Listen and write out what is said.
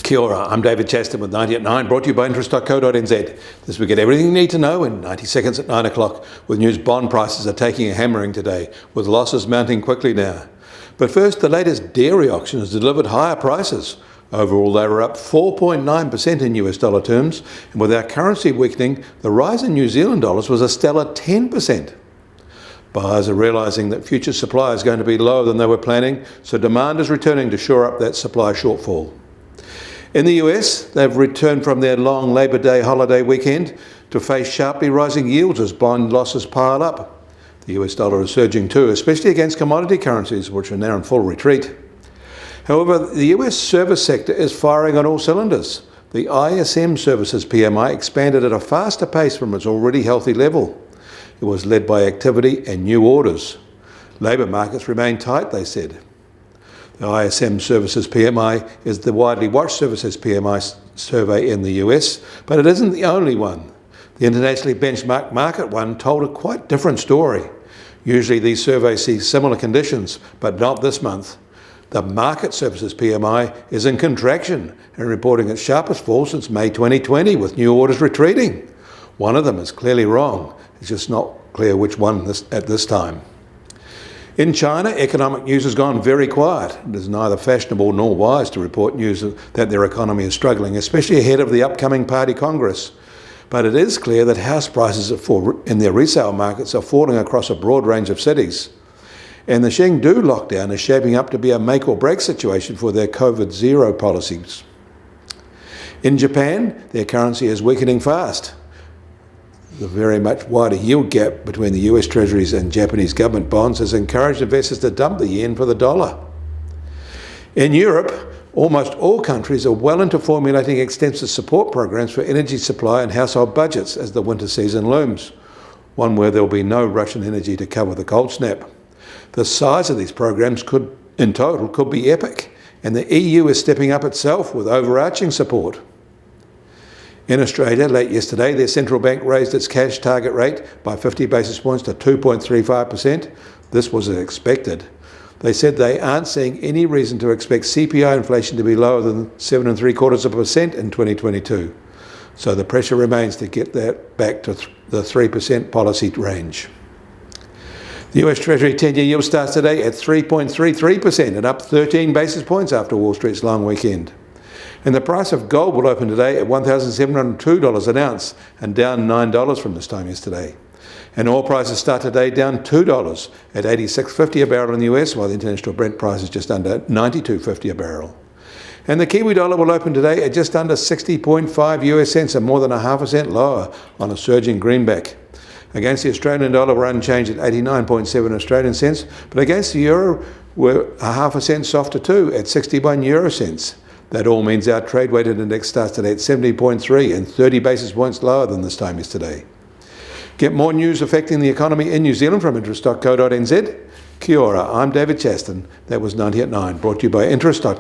Kia ora, I'm David Chaston with 90 at 9, brought to you by interest.co.nz. This week, get everything you need to know in 90 seconds at 9 o'clock, with news bond prices are taking a hammering today, with losses mounting quickly now. But first, the latest dairy auction has delivered higher prices. Overall, they were up 4.9% in US dollar terms, and with our currency weakening, the rise in New Zealand dollars was a stellar 10%. Buyers are realising that future supply is going to be lower than they were planning, so demand is returning to shore up that supply shortfall. In the US, they've returned from their long Labor Day holiday weekend to face sharply rising yields as bond losses pile up. The US dollar is surging too, especially against commodity currencies, which are now in full retreat. However, the US service sector is firing on all cylinders. The ISM Services PMI expanded at a faster pace from its already healthy level. It was led by activity and new orders. Labour markets remain tight, they said. The ISM Services PMI is the widely watched services PMI survey in the US, but it isn't the only one. The internationally benchmarked market one told a quite different story. Usually these surveys see similar conditions, but not this month. The Market Services PMI is in contraction and reporting its sharpest fall since May 2020, with new orders retreating. One of them is clearly wrong. It's just not clear which one at this time. In China, economic news has gone very quiet. It is neither fashionable nor wise to report news that their economy is struggling, especially ahead of the upcoming Party Congress. But it is clear that house prices in their resale markets are falling across a broad range of cities. And the Chengdu lockdown is shaping up to be a make or break situation for their COVID-0 policies. In Japan, their currency is weakening fast. The very much wider yield gap between the US Treasuries and Japanese government bonds has encouraged investors to dump the yen for the dollar. In Europe, almost all countries are well into formulating extensive support programs for energy supply and household budgets as the winter season looms, one where there will be no Russian energy to cover the cold snap. The size of these programs in total could be epic, and the EU is stepping up itself with overarching support. In Australia, late yesterday, their central bank raised its cash target rate by 50 basis points to 2.35%. This was as expected. They said they aren't seeing any reason to expect CPI inflation to be lower than 7.75% in 2022. So the pressure remains to get that back to the 3% policy range. The US Treasury 10-year yield starts today at 3.33% and up 13 basis points after Wall Street's long weekend. And the price of gold will open today at $1,702 an ounce and down $9 from this time yesterday. And oil prices start today down $2 at $86.50 a barrel in the US, while the international Brent price is just under $92.50 a barrel. And the Kiwi dollar will open today at just under 60.5 US cents, and more than 0.5% lower on a surging greenback. Against the Australian dollar, we're unchanged at 89.7 Australian cents, but against the euro, we're 0.5% softer too at 61 euro cents. That all means our trade-weighted index starts today at 70.3 and 30 basis points lower than this time yesterday. Get more news affecting the economy in New Zealand from interest.co.nz. Kia ora, I'm David Chaston. That was 90 at 9, brought to you by interest.co.nz.